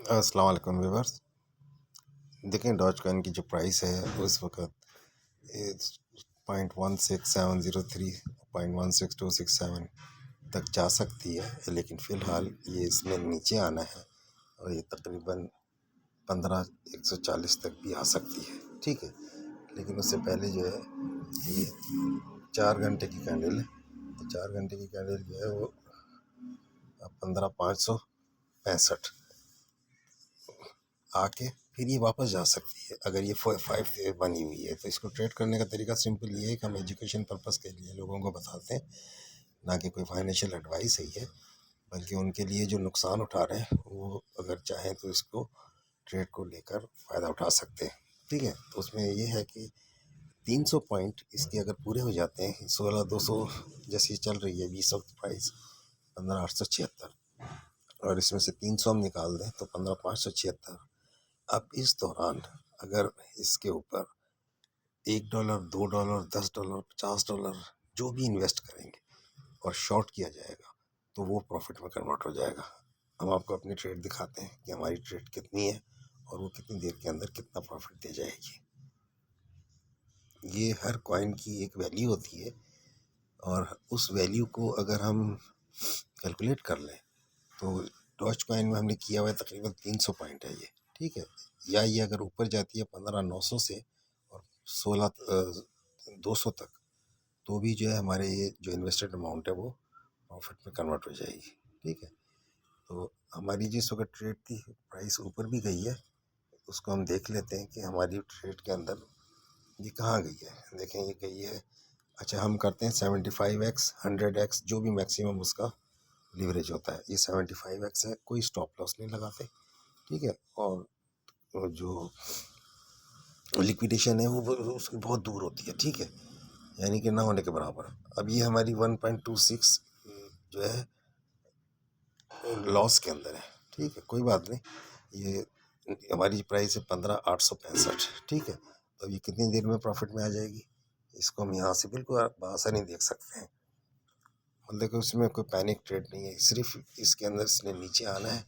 अस्सलाम वालेकुम व्यूवर्स। देखें डॉज कॉइन की जो प्राइस है वो इस वक्त 0.16703 0.16267 तक जा सकती है, लेकिन फ़िलहाल ये इसमें नीचे आना है और ये तकरीबन 15,140 तक भी आ सकती है। ठीक है, लेकिन उससे पहले जो है ये 4 घंटे की कैंडल है, तो 4 घंटे की कैंडल जो है वो 15,565 आके फिर ये वापस जा सकती है। अगर ये 5 से बनी हुई है तो इसको ट्रेड करने का तरीका सिंपल ये है कि हम एजुकेशन पर्पस के लिए लोगों को बताते हैं, ना कि कोई फाइनेंशियल एडवाइस है ये, बल्कि उनके लिए जो नुकसान उठा रहे हैं वो अगर चाहें तो इसको ट्रेड को लेकर फ़ायदा उठा सकते हैं। ठीक है, तो उसमें ये है कि 300 पॉइंट इसके अगर पूरे हो जाते हैं, 16,200 जैसी चल रही है 20 वक्त प्राइस 15,876, और इसमें से 300 हम निकाल दें तो 15,576। अब इस दौरान अगर इसके ऊपर $1, $2, $10, $50 जो भी इन्वेस्ट करेंगे और शॉर्ट किया जाएगा तो वो प्रॉफिट में कन्वर्ट हो जाएगा। हम आपको अपनी ट्रेड दिखाते हैं कि हमारी ट्रेड कितनी है और वो कितनी देर के अंदर कितना प्रॉफिट दे जाएगी। ये हर कॉइन की एक वैल्यू होती है और उस वैल्यू को अगर हम कैलकुलेट कर लें तो डॉज कॉइन में हमने किया हुआ है तकरीबन 300 पॉइंट है ये। ठीक है, या ये अगर ऊपर जाती है 15,900 से और 16,200 तक, तो भी जो है हमारे ये जो इन्वेस्टेड अमाउंट है वो प्रॉफिट में कन्वर्ट हो जाएगी। ठीक है, तो हमारी जिस वक्त ट्रेड की प्राइस ऊपर भी गई है उसको हम देख लेते हैं कि हमारी ट्रेड के अंदर ये कहाँ गई है। देखें ये गई है, अच्छा हम करते हैं 75x 100x जो भी मैक्सिमम उसका लीवरेज होता है, ये 75x है, कोई स्टॉप लॉस नहीं लगाते। ठीक है, और जो लिक्विडेशन है वो उसकी बहुत दूर होती है। ठीक है, यानी कि ना होने के बराबर। अब ये हमारी 1.26 जो है लॉस के अंदर है। ठीक है, कोई बात नहीं, ये हमारी प्राइस है 15,865। ठीक है, तो ये कितनी देर में प्रॉफिट में आ जाएगी इसको हम यहाँ से बिल्कुल आसानी देख सकते हैं। मतलब कि उसमें कोई पैनिक ट्रेड नहीं है, सिर्फ इसके अंदर इसने नीचे आना है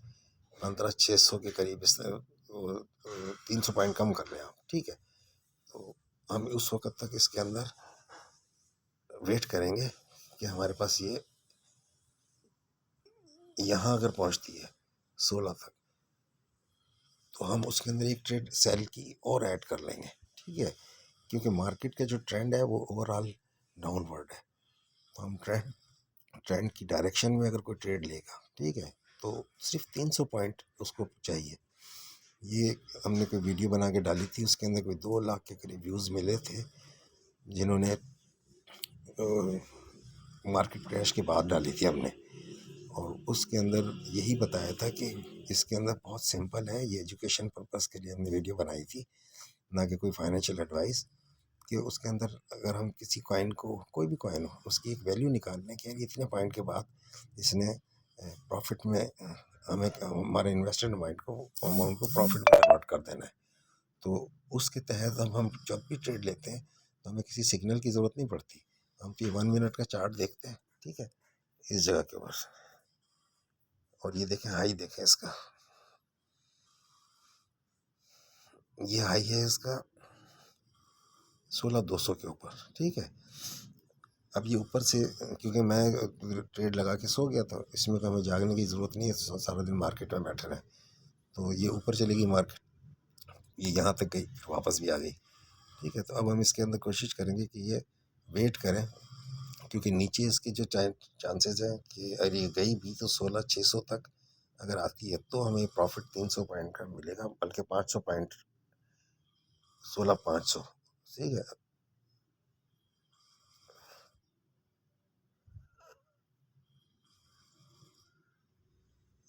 15,600 के करीब, इसने 300 पॉइंट कम कर रहे हैं आप। ठीक है, तो हम उस वक्त तक इसके अंदर वेट करेंगे कि हमारे पास ये यहाँ अगर पहुँचती है 16 तक तो हम उसके अंदर एक ट्रेड सेल की और ऐड कर लेंगे। ठीक है, क्योंकि मार्केट का जो ट्रेंड है वो ओवरऑल डाउनवर्ड है, तो हम ट्रेंड की डायरेक्शन में अगर कोई ट्रेड लेगा, ठीक है, तो सिर्फ 300 पॉइंट उसको चाहिए। ये हमने कोई वीडियो बना के डाली थी, उसके अंदर कोई 2 लाख के करीब व्यूज़ मिले थे, जिन्होंने मार्केट क्रैश के बाद डाली थी हमने, और उसके अंदर यही बताया था कि इसके अंदर बहुत सिंपल है, ये एजुकेशन पर्पस के लिए हमने वीडियो बनाई थी, ना कि कोई फाइनेंशियल एडवाइस। कि उसके अंदर अगर हम किसी कॉइन को, कोई भी कॉइन हो, उसकी एक वैल्यू निकालने कि यार इतने पॉइंट के बाद इसने प्रॉफिट में हमें हमारे इन्वेस्टेड अमाउंट को प्रॉफिट में कन्वर्ट कर देना है, तो उसके तहत हम जब भी ट्रेड लेते हैं तो हमें किसी सिग्नल की ज़रूरत नहीं पड़ती। हम फिर 1 मिनट का चार्ट देखते हैं। ठीक है, इस जगह के ऊपर, और ये देखें हाई, देखें इसका, ये हाई है इसका 16,200 के ऊपर। ठीक है, अब ये ऊपर से, क्योंकि मैं ट्रेड लगा के सो गया था, इसमें तो हमें जागने की ज़रूरत नहीं है, सारा दिन मार्केट में बैठे रहे, तो ये ऊपर चलेगी मार्केट, ये यहाँ तक गई फिर वापस भी आ गई। ठीक है, तो अब हम इसके अंदर कोशिश करेंगे कि ये वेट करें, क्योंकि नीचे इसके जो चांसेस हैं कि अगर ये गई भी तो 16,600 तक अगर आती है तो हमें प्रॉफिट 300 पॉइंट का मिलेगा, बल्कि 500 पॉइंट, 16,500। ठीक है,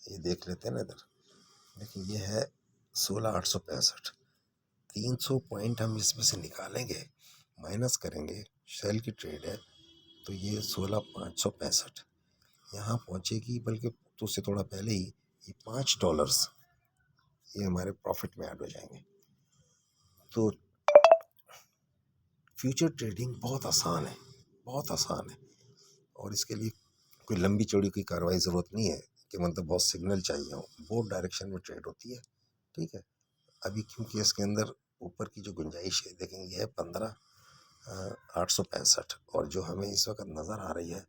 ये देख लेते हैं ना इधर, देखिए ये है 16,865, 300 पॉइंट हम इसमें से निकालेंगे, माइनस करेंगे, शेल की ट्रेड है, तो ये 16,565 यहाँ पहुँचेगी, बल्कि तो उससे थोड़ा पहले ही ये $5 ये हमारे प्रॉफिट में ऐड हो जाएंगे। तो फ्यूचर ट्रेडिंग बहुत आसान है, बहुत आसान है, और इसके लिए कोई लंबी चौड़ी कोई कार्रवाई ज़रूरत नहीं है कि मतलब बहुत सिग्नल चाहिए हो, वो डायरेक्शन में ट्रेड होती है। ठीक है, अभी क्योंकि इसके अंदर ऊपर की जो गुंजाइश है देखेंगे है 15,865, और जो हमें इस वक्त नज़र आ रही है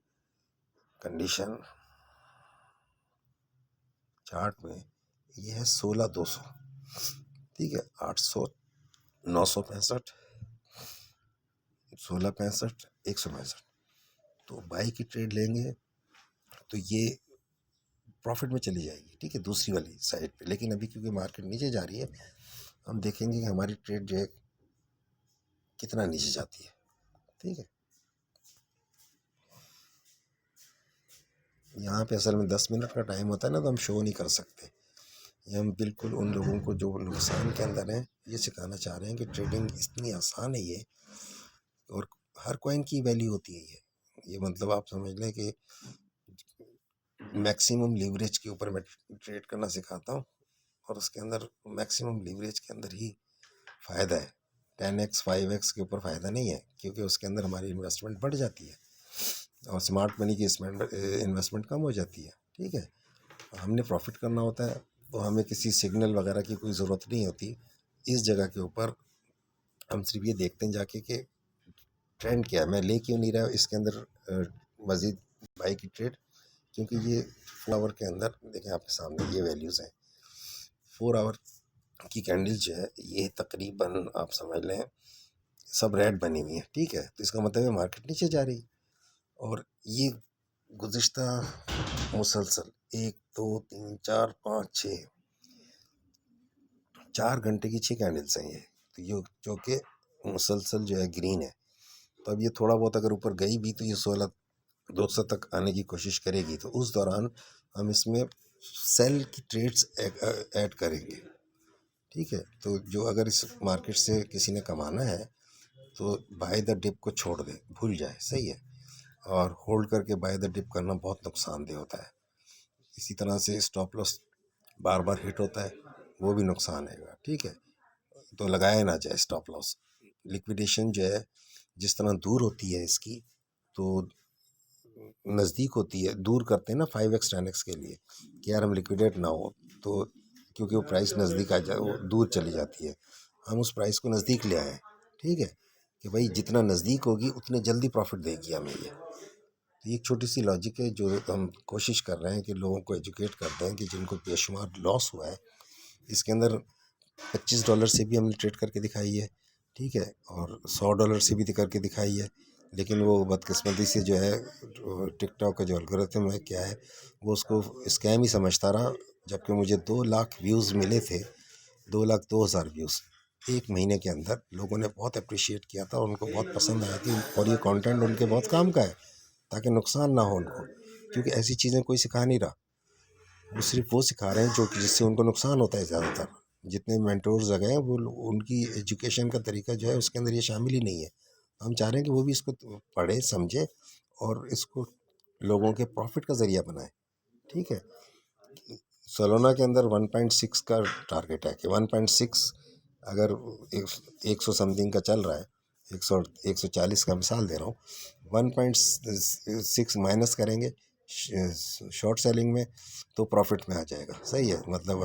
कंडीशन चार्ट में, ये है 16,200। ठीक है, 800, 965, 1665, 165, तो बाई की ट्रेड लेंगे तो ये प्रॉफिट में चली जाएगी। ठीक है, दूसरी वाली साइड पे, लेकिन अभी क्योंकि मार्केट नीचे जा रही है, हम देखेंगे कि हमारी ट्रेड जो है कितना नीचे जाती है। ठीक है, यहाँ पे असल में 10 मिनट का टाइम होता है ना, तो हम शो नहीं कर सकते। ये हम बिल्कुल उन लोगों को जो नुकसान के अंदर हैं ये सिखाना चाह रहे हैं कि ट्रेडिंग इतनी आसान है ये, और हर कॉइन की वैल्यू होती है ये मतलब आप समझ लें कि मैक्सिमम लीवरेज के ऊपर मैं ट्रेड करना सिखाता हूँ, और उसके अंदर मैक्सिमम लीवरेज के अंदर ही फ़ायदा है। 10x 5x के ऊपर फ़ायदा नहीं है, क्योंकि उसके अंदर हमारी इन्वेस्टमेंट बढ़ जाती है और स्मार्ट मनी की इन्वेस्टमेंट कम हो जाती है। ठीक है, हमने प्रॉफिट करना होता है तो हमें किसी सिग्नल वगैरह की कोई ज़रूरत नहीं होती। इस जगह के ऊपर हम सिर्फ ये देखते हैं जाके कि ट्रेंड क्या है, मैं ले क्यों नहीं रहा इसके अंदर मज़ीद बाई की ट्रेड, क्योंकि ये 4 आवर के अंदर देखें आपके सामने ये वैल्यूज़ हैं। 4 आवर की कैंडल जो है ये तकरीबन आप समझ लें सब रेड बनी हुई है। ठीक है, तो इसका मतलब है मार्केट नीचे जा रही, और ये गुज़िश्ता मुसलसल 1 2 3 4 5 6 4 घंटे की 6 कैंडल्स हैं ये, तो ये जो कि मुसलसल जो है ग्रीन है। तो अब ये थोड़ा बहुत अगर ऊपर गई भी तो ये 16,200 तक आने की कोशिश करेगी, तो उस दौरान हम इसमें सेल की ट्रेड्स ऐड करेंगे। ठीक है, तो जो अगर इस मार्केट से किसी ने कमाना है तो बाय द डिप को छोड़ दे, भूल जाए। सही है, और होल्ड करके बाय द डिप करना बहुत नुकसानदेह होता है। इसी तरह से स्टॉप लॉस बार बार हिट होता है, वो भी नुकसान है। ठीक है, तो लगाया ना जाए स्टॉप लॉस। लिक्विडेशन जो है जिस तरह दूर होती है इसकी, तो नज़दीक होती है, दूर करते हैं ना 5x 10x के लिए कि यार हम लिक्विडेट ना हो, तो क्योंकि वो प्राइस नज़दीक आ जाए, वो दूर चली जाती है, हम उस प्राइस को नज़दीक ले आए। ठीक है, कि भाई जितना नज़दीक होगी उतने जल्दी प्रॉफिट देगी हमें ये। तो ये एक छोटी सी लॉजिक है जो हम कोशिश कर रहे हैं कि लोगों को एजुकेट करते हैं कि जिनको बेशुमार लॉस हुआ है। इसके अंदर $25 से भी हमने ट्रेड करके दिखाई है। ठीक है, और $100 से भी करके दिखाई है, लेकिन वो बदकिस्मती से जो है टिकटॉक का जो एल्गोरिथम है क्या है, वो उसको स्कैम ही समझता रहा। जबकि मुझे 2 लाख व्यूज़ मिले थे, 2,02,000 व्यूज़ एक महीने के अंदर। लोगों ने बहुत अप्रिशिएट किया था, उनको बहुत पसंद आई थी, और ये कंटेंट उनके बहुत काम का है, ताकि नुकसान ना हो उनको, क्योंकि ऐसी चीज़ें कोई सिखा नहीं रहा। वो सिर्फ वो सिखा रहे हैं जो कि जिससे उनको नुकसान होता है। ज़्यादातर जितने मेंटोर्स आ गए हैं वो उनकी एजुकेशन का तरीका जो है उसके अंदर ये शामिल ही नहीं है। हम चाह रहे हैं कि वो भी इसको पढ़े समझे और इसको लोगों के प्रॉफिट का ज़रिया बनाए। ठीक है, सोलोना के अंदर 1.6 का टारगेट है कि 1.6 अगर 100 समथिंग का चल रहा है, 140 का मिसाल दे रहा हूँ, 1.6 माइनस करेंगे शॉर्ट सेलिंग में तो प्रॉफिट में आ जाएगा। सही है, मतलब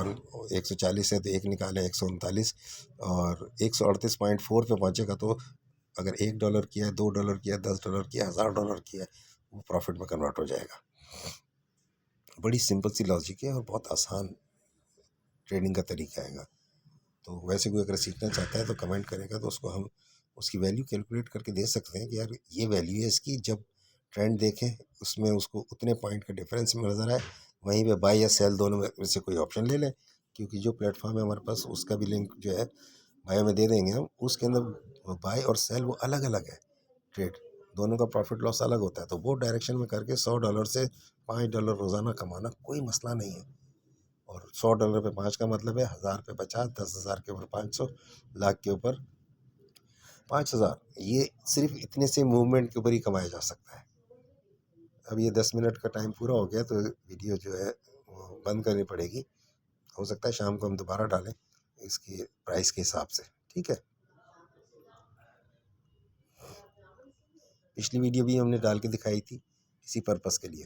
140 है तो एक निकाले 139, और 138.4 पे पहुंचेगा तो अगर $1 किया है, $2 किया, $10 किया, $1000 किया, वो प्रॉफिट में कन्वर्ट हो जाएगा। बड़ी सिंपल सी लॉजिक है और बहुत आसान ट्रेडिंग का तरीका है। तो वैसे कोई अगर सीखना चाहता है तो कमेंट करेगा तो उसको हम उसकी वैल्यू कैलकुलेट करके दे सकते हैं कि यार ये वैल्यू है इसकी। जब ट्रेंड देखें उसमें उसको उतने पॉइंट का डिफरेंस में नज़र आए, वहीं पे बाय या सेल दोनों में से कोई ऑप्शन ले लें। क्योंकि जो प्लेटफॉर्म है हमारे पास उसका भी लिंक जो है बायो में दे देंगे हम, उसके अंदर बाय और सेल वो अलग अलग है ट्रेड, दोनों का प्रॉफिट लॉस अलग होता है। तो वो डायरेक्शन में करके $100 से $5 रोज़ाना कमाना कोई मसला नहीं है। और $100 पे 5 का मतलब है 1000 पे 50, 10,000 के ऊपर 500, लाख के ऊपर 5,000। ये सिर्फ इतने से मूवमेंट के ऊपर ही कमाया जा सकता है। अब ये 10 मिनट का टाइम पूरा हो गया तो वीडियो जो है वो बंद करनी पड़ेगी। हो सकता है शाम को हम दोबारा डालें इसकी प्राइस के हिसाब से। ठीक है, पिछली वीडियो भी हमने डाल के दिखाई थी इसी पर्पस के लिए।